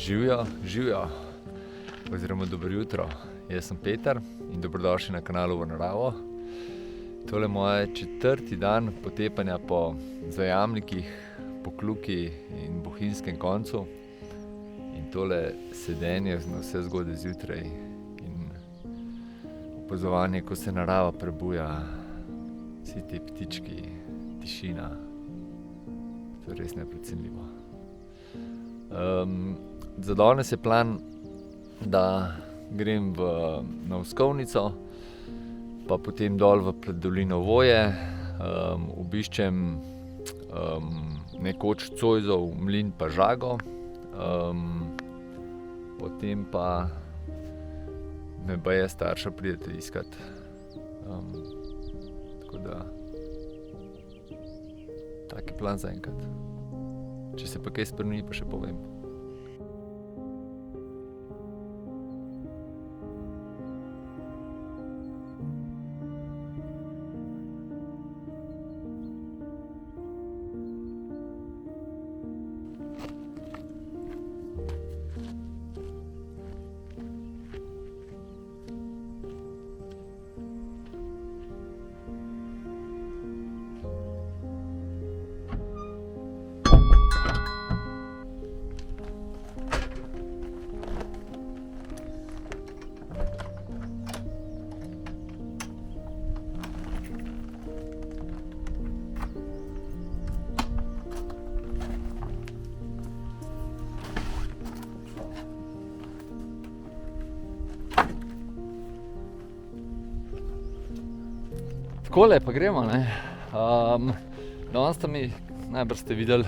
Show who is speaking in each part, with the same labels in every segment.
Speaker 1: Živijo, oziroma dobro jutro. Jaz sem Peter in dobrodošli na kanalu V naravo. Tole je moj 4. dan potepanja po Zajamnikih, Pokljuki in Bohinjskem koncu. In tole sedenje na vse zgodaj zjutraj in opazovanje, ko se narava prebuja, vsi ti ptički, tišina. To je res neprecenljivo. Za danes je plan, da grem na Uskovnico, pa potem dol v preddolino Voje, obiščem nekoč Zoisov mlin pa Žago, potem pa me baje starša pridete iskat. Tako da, tak je plan zaenkrat. Če se pa kaj spremeni, pa še povem. Takole pa gremo, ne. Danes sta mi, najbrž ste videli,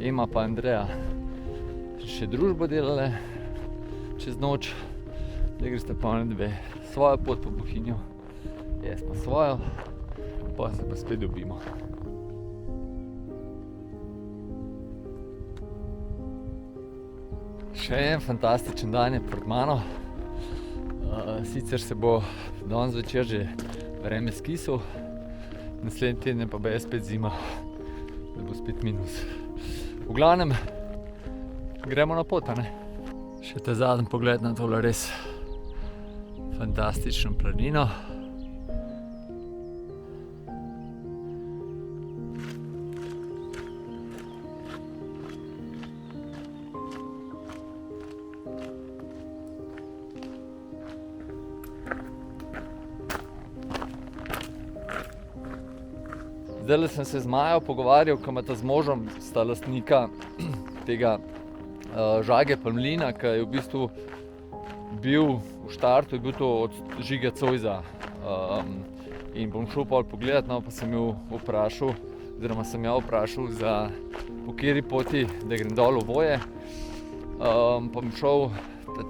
Speaker 1: Ema pa Andreja še družbo delale čez noč. Zdaj greste pa oni dve svojo pot po Bohinju, jaz pa svojo, pa se pa spet dobimo. Še en fantastičen dan je pred mano. Sicer se bo danes zvečer že vreme skislo, naslednji teden pa je spet zima, da bo spet minus. V glavnem, gremo na pot, a ne? Še ta zadnji pogled na tole res fantastično planino. Zdajle sem se z Majo pogovarjal, ko imata z možem, sta lastnika tega Žage pa mlina, ki je v bistvu bil v štartu, je bil to od Žige Zoisa. In bom šel pol pogledat, no, pa sem jo vprašal, oziroma sem jo vprašal, po kateri poti, da grem dol v Voje. Pa bom šel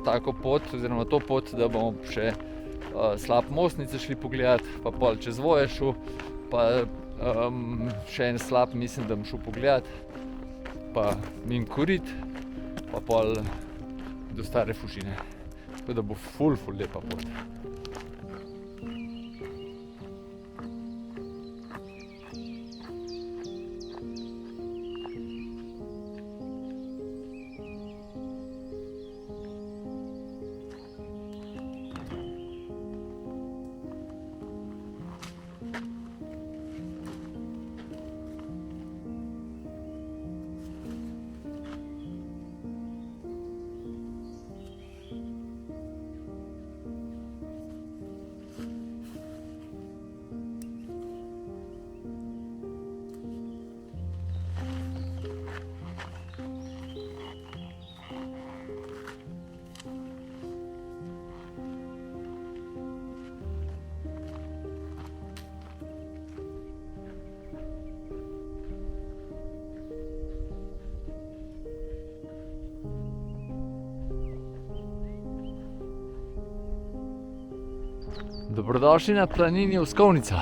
Speaker 1: tako pot, oziroma to pot, da bomo še slap Mostnice šli pogledat, pa pol čez Voje šel, pa še en slap mislim, da bom šel pogledat, pa mimo Korit, pa pol do Stare Fužine. Tako da bo ful lepa pot. Dobrodošli na planini Uskovnica.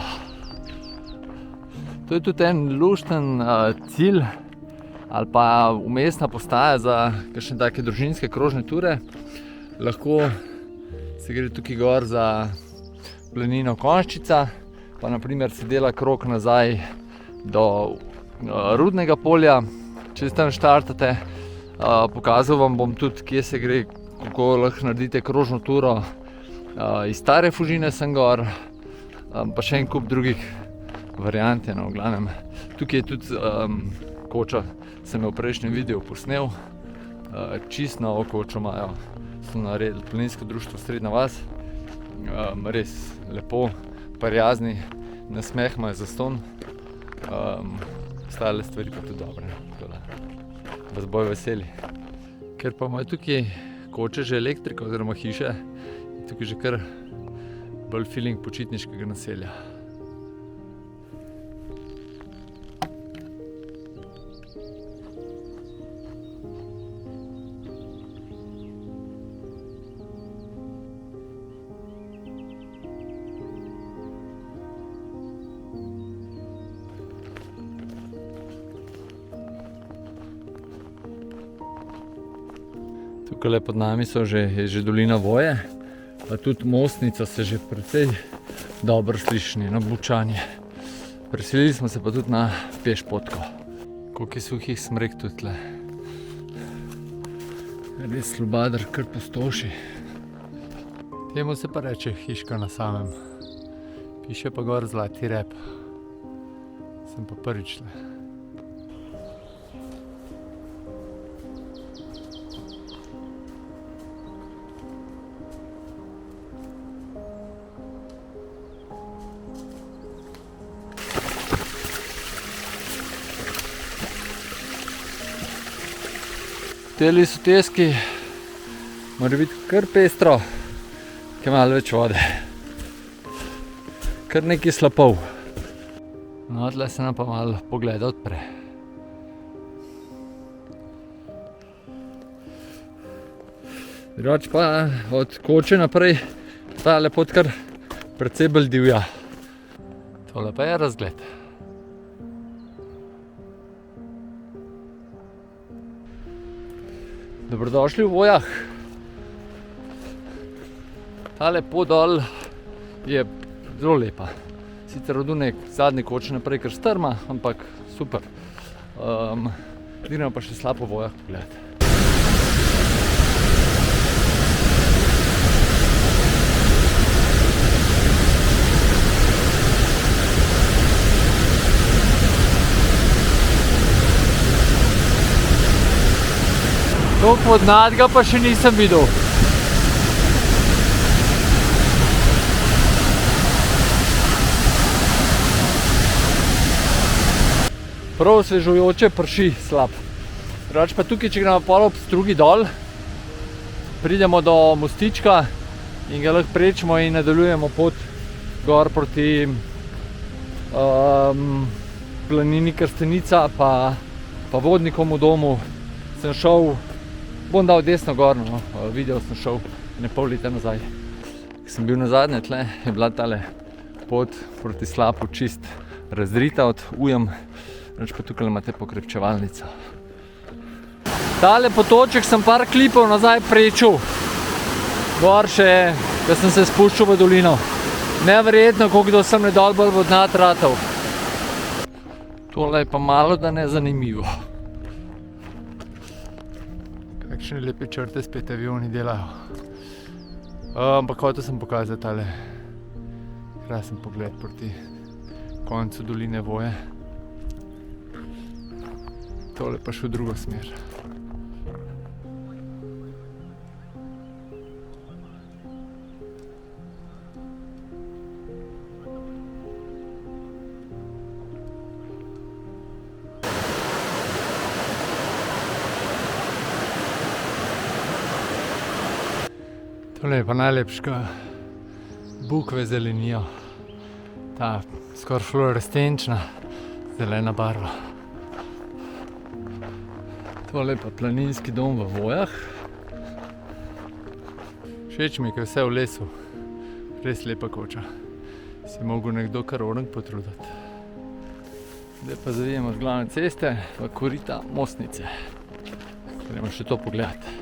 Speaker 1: To je tudi en lušten cilj ali pa vmesna postaja za kakšne take družinske krožne ture. Lahko se gre tukaj gor za planino Konjščica, pa na primer se dela krog nazaj do Rudnega polja, če tam štartate, Pokazal vam bom tudi, kje se gre, kako lahko naredite krožno turo iz Stare Fužine sem gor, pa še en kup drugih variant je, no, v glavnem. Tukaj je tudi koča, sem jo v prejšnjem videu posnel, čisto novo kočo imajo, so naredili Planinsko društvo Srednja vas, res lepo, prijazni, nasmeh imajo zastonj, ostale stvari pa tudi dobre, tako da vas bojo veseli. Ker pa imajo tukaj koče že elektrika oziroma hiše, tukaj že kar bolj feeling počitniškega naselja. Tukaj pod nami je že dolina Voje, pa tudi mostnica se že precej dobro sliši njeno bučanje. Preselili smo se pa tudi na pešpotko. Koliko je suhih smrek tudi tle. Res Ljubader kar pustoši. Temu se pa reče hiška na samem. Piše pa gor Zlati rep. Sem pa prvič tle. Teli so teski, mora biti kar pestro, ki je malo več vode. Kar nekaj slapov. No, tle se nam pa malo pogled odpre. Drugače pa od koče naprej ta lepot kar precej bolj divja. Tole pa je razgled. Dobrodošli v Vojah. Tale pot dol je zelo lepa. Sicer od one zadnje koče naprej kar strma, ampak super. Gremo pa še slabo v Vojah pogledati. Toliko vodnatega pa še nisem videl. Prav osvežujoče, prši slab. Drugače pa tukaj, če gremo pol ob Strugi dol, pridemo do mostička in ga lahko prečimo in nadaljujemo pot gor proti planini Krstenica pa Vodnikom v domu. Sem šel, bom dal desno gor, no, video sem šel ne pol leta nazaj. Ko sem bil nazadnje tle, je bila tale pot proti Slapu čist razrita od ujem, reč pa tukaj imate pokrepčevalnico. Tale potoček sem par klipov nazaj prečil, gor še, ko sem se spuščal v dolino. Neverjetno, koliko sem ne dol bolj vodnat ratov. Tole je pa malo da nezanimivo. Kakšne lepe črte spet avioni delajo. Ampak hotel sem pokazati tale krasen pogled proti koncu doline Voje. Tole pa še v drugo smer. Tole je pa najlepška bukve zelenijo. Ta skoraj fluorescenčna zelena barva. Tole je pa planinski dom v Vojah. Všeč mi je, ker je vse v lesu. Res lepa koča. Se je mogel nekdo kar orenk potruditi. Zdaj pa zavijemo z glavne ceste v korita Mostnice. Gremo še to pogledati.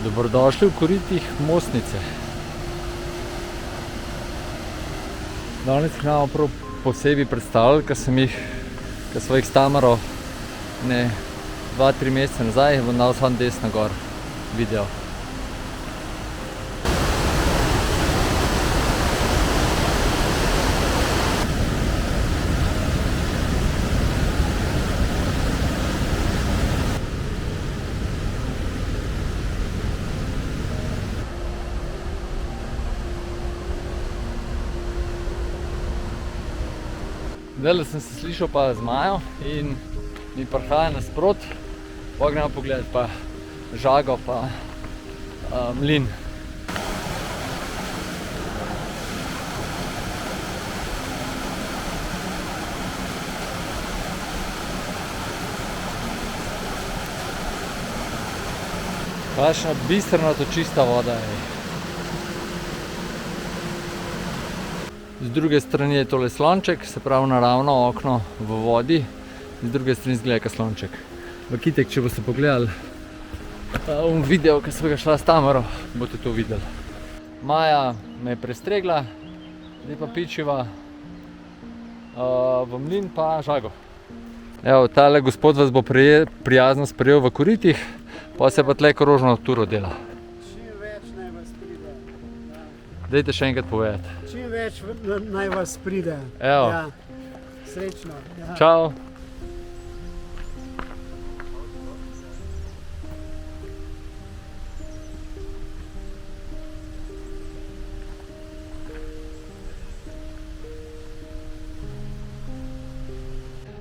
Speaker 1: Dobrodošli v koritih Mostnice. Danes jih imamo prav posebej predstavljali, ker smo jih s Tamaro 2-3 mesece nazaj, bom dal sam desno gor video. Zdajle sem se slišal pa z Majo in mi prihaja nasprot. Gremo pogledat pa Žago pa mlin. Kakšna bistrnato čista voda je. Z druge strani je tole slonček, se pravi naravno okno v vodi. Z druge strani izgleda kot slonček. V kitek, če boste pogledali video, ki sem ga šla s Tamaro, boste to videli. Maja me je prestregla, zdaj pa pičiva v mlin pa Žago. Evo, tale gospod vas bo prijazno sprejel v koritih, pa se pa tle krožno turo dela. Dajte še enkrat povedati.
Speaker 2: Čim več naj vas pride.
Speaker 1: Evo.
Speaker 2: Ja. Srečno. Ja.
Speaker 1: Čau.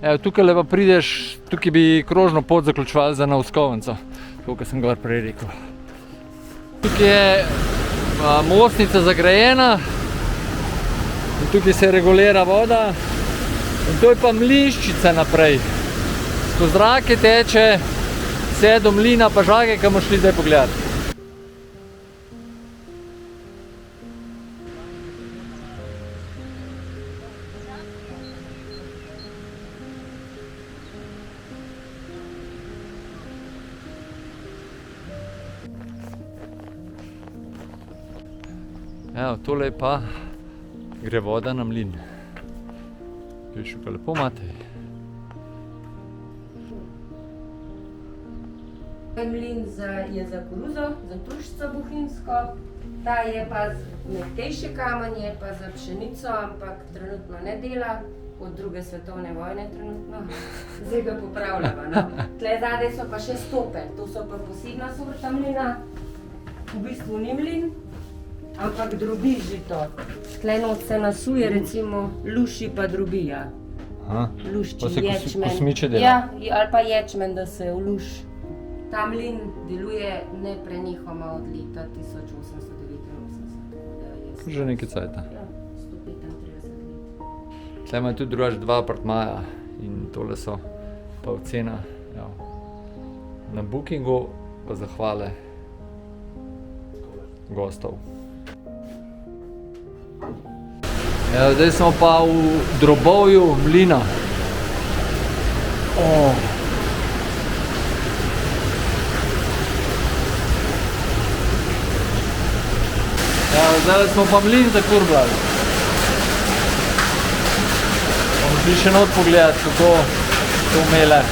Speaker 1: Evo, tukaj pa prideš, tukaj bi krožno pot zaključevali za Navskovnico, tako kot sem gor prej rekel. Tukaj je mostnica zagrajena in tukaj se regulira voda in to je pa mlinščica naprej. Skozi zrake teče vse do mlina pa Žage, ki bomo šli zdaj pogledati. Evo, tole pa gre voda na mlin. Vidiš, kako lepo imate.
Speaker 3: Mlin je za koruzo, za truščico bohinjsko. Ta je pa mehkejši kamen, je pa za pšenico, ampak trenutno ne dela. Od druge svetovne vojne trenutno. Zdaj ga popravljamo, no. Tle zadaj so pa še stope, to so pa posebna sorta mlina. V bistvu ni mlin, ampak drobi žito. Tle not se nasuje, recimo luši pa drobija. Lušči, ječmen.
Speaker 1: Kosmiče dela?
Speaker 3: Ja, ali pa ječmen, da se vluš. Ta mlin deluje neprenehoma od leta 1889.
Speaker 1: Že nekaj cajta.
Speaker 3: Ja, 135 let.
Speaker 1: Tle ima tudi drugače 2 apartmaja in tole so pa ocena na Bookingu pa zahvale gostov. Evo, zdaj smo pa v drobovju mlina. Evo, zdaj smo pa mlin zakurbljali. Bomo šli še not pogledati, kako to mele.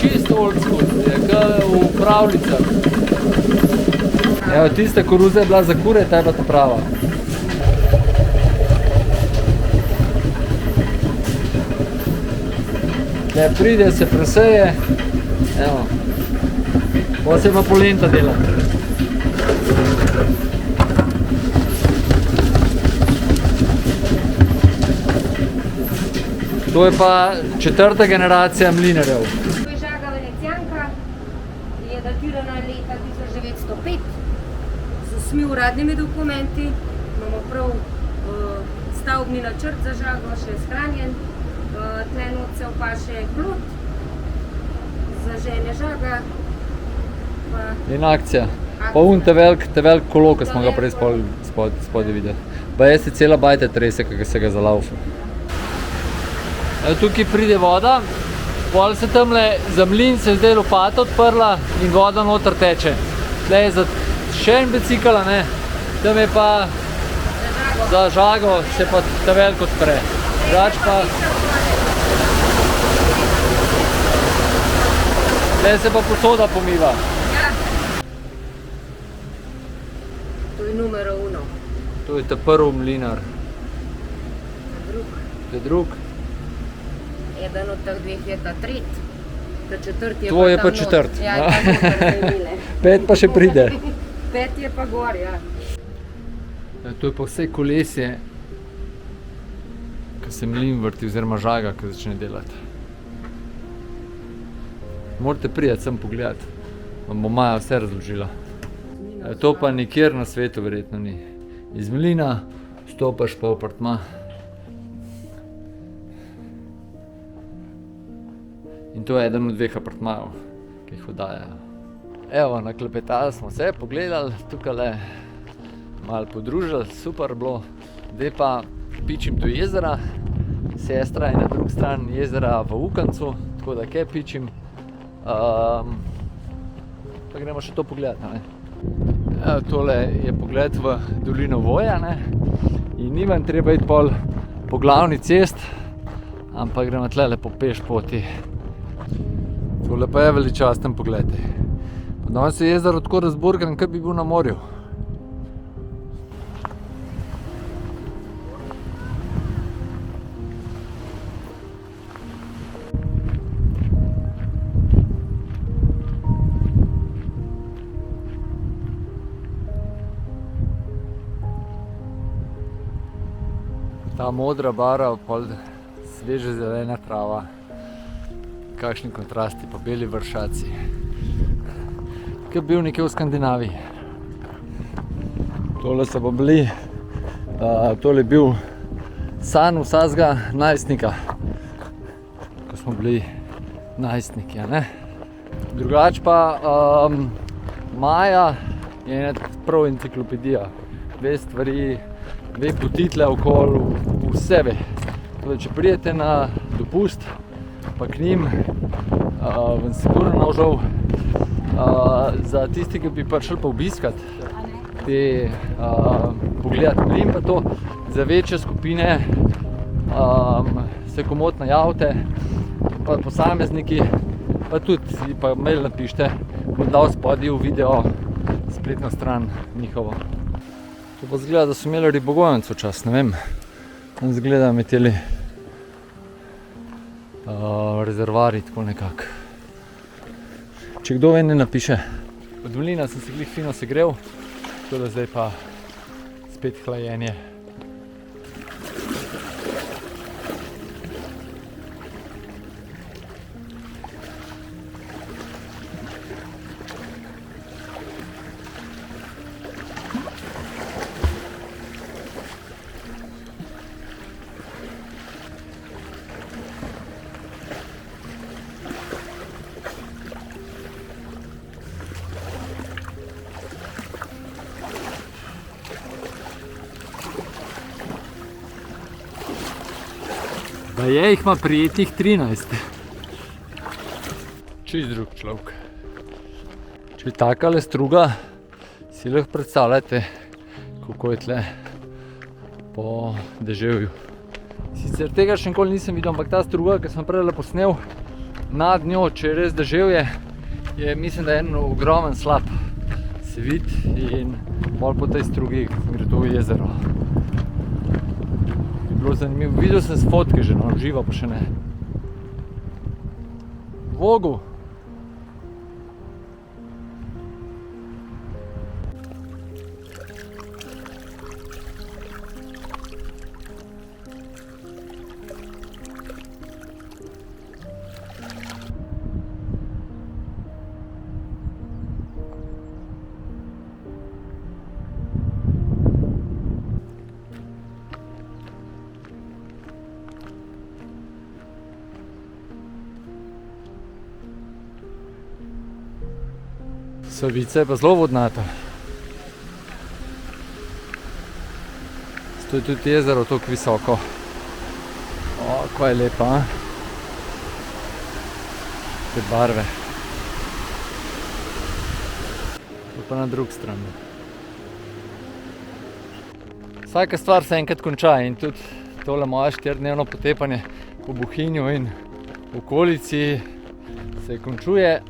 Speaker 1: Je kot v pravljicah. Evo, tista koruza je bila za kure, ta je pa ta prava. Tle pride, se preseje, evo, potem se pa polenta dela. To je pa 4. generacija mlinarjev.
Speaker 3: Datirana leta 1905 z vsemi uradnimi dokumenti. Imamo prav stavbni načrt za Žago še shranjen. Tle not se opaše klot za žene Žaga.
Speaker 1: In akcija. Pa te velik kolo, ki smo ga prej spodaj videli. Pa je se cela bajta trese, ki se ga zalaufa. Tukaj pride voda. Pol se tamle za mlin se je zdaj lopata odprla in voda noter teče. Tle je še en bicikl, a ne? Tam je pa za žago se pa ta veliko odpre. Drugač pa... Tle se pa posoda pomiva.
Speaker 3: Ja. To je numero 1.
Speaker 1: To je ta prvi mlinar.
Speaker 3: Drug.
Speaker 1: To je drug.
Speaker 3: Eden od teh dveh je ta tretji. Ta četrti je
Speaker 1: Tvoj je
Speaker 3: pa
Speaker 1: pa
Speaker 3: tam
Speaker 1: četrt.
Speaker 3: not. Ja, tam noter zemljile.
Speaker 1: 5 pa še pride.
Speaker 3: 5 je pa gor, ja.
Speaker 1: To je pa vse kolesje, ko se mlin vrti oziroma žaga, ko začne delati. Morate priti sem pogledati, vam bo Maja vse razložila. To pa nikjer na svetu verjetno ni. Iz mlina stopaš pa v apartma. In to je eden od 2 apartmajev, ki jih oddajajo. Evo, naklepetali smo se, pogledali, tukajle malo podružili, super bilo. Zdaj pa pičim do jezera, sestra je na drugi strani jezera v Ukancu, tako da kaj pičim. Pa gremo še to pogledati, ne. Evo, tole je pogled v dolino Voja, ne. In ni vam treba iti pol po glavni cest, ampak gremo tlele po peš poti. Tole pa je veličasten pogled. Danes je jezero tako razburkan, kot bi bil na morju. Ta modra barva, pol sveže zelena trava. Kakšni kontrasti, pa beli vršaci. Kot bil nekje v Skandinaviji. Tole so pa bili, tole je bil san vsakega najstnika, ko smo bili najstniki, a ne. Drugač pa Maja je ena prav enciklopedija. 2 stvari, 2 poti tle okoli, vse ve. Torej, če pridete na dopust, pa k njim, vam sigurno navžal. Za tisti, ki bi prišli pa obiskati, pogledati mlin pa to, za večje skupine se komot najavite, pa posamezniki, pa tudi pa mail napište, bom dal spodaj v video spletno stran njihovo. To pa zgleda, da so imeli ribogojenc včas, ne vem, tam zgleda meteli rezervari, tako nekako. Če kdo ve, ne napiše. Od mlina sem se glih fino segrel, tako da zdaj pa spet hlajenje. Da je jih ima prijetnih 13. Čist drug človek. Če je takale struga, si lahko predstavljate, kako je tle po deževju. Sicer tega še nikoli nisem videl, ampak ta struga, ki sem prej posnel, nad njo, če je res deževje, je mislim, da je en ogromen slap. Se vidi in pol po tej strugi gre to v jezero. Bilo zanimivo. Videl sem fotke že, no, živo pa še ne. Vogu. Savica je pa zelo vodnata. Stoji tudi jezero toliko visoko. O, kaj je lepa, a? Te barve. pa na drugi strani. Vsaka stvar se enkrat konča in tudi tole moje 4-dnevno potepanje po Bohinju in okolici se končuje.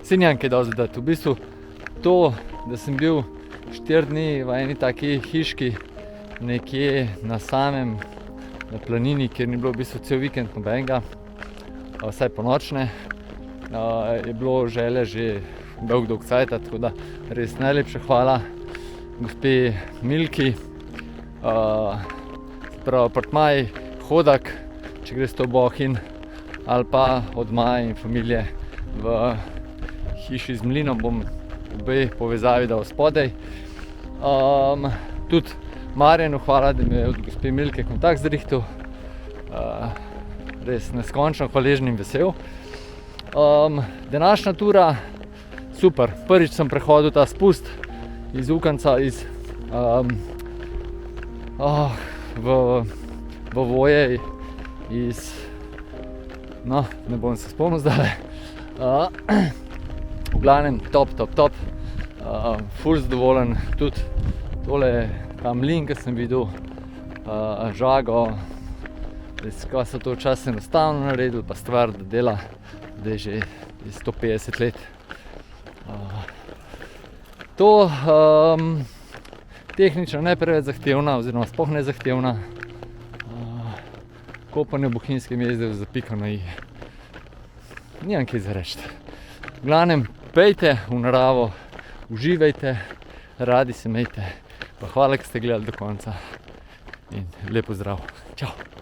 Speaker 1: Se nimam kaj dosti dodati. V bistvu to, da sem bil 4 dni v eni taki hiški nekje na samem na planini, kjer ni bilo v bistvu cel vikend nobenega, vsaj ponočne, je bilo želje že dolg cajta, tako da res najlepša hvala gospe Milki. Se pravi, apartmaj, Hodak, če greste v Bohinj, ali pa od Maje in familije v hiši z mlinom, bom obe povezavi dal spodaj. Tudi Marjanu hvala, da mi je od gospe Milke kontakt zrihtal. Res neskončno hvaležen in vesel. Današnja tura super. Prvič sem prehodil ta spust iz Ukanca, v Voje, no, ne bom se spomnil zdaj. V glavnem top. Ful zadovoljen, tudi tole ta mlin, ki sem videl, žago, kaj so to včasih enostavno naredili, pa stvar, da dela, da je že 150 let. To tehnično ne preveč zahtevna, oziroma sploh ne zahtevna. Kopanje v Bohinjskem jezeru za piko na i. Nimam kaj za reči. V glavnem, pejte v naravo, uživajte, radi se imejte. Pa hvala, ki ste gledali do konca in lep pozdrav. Čau!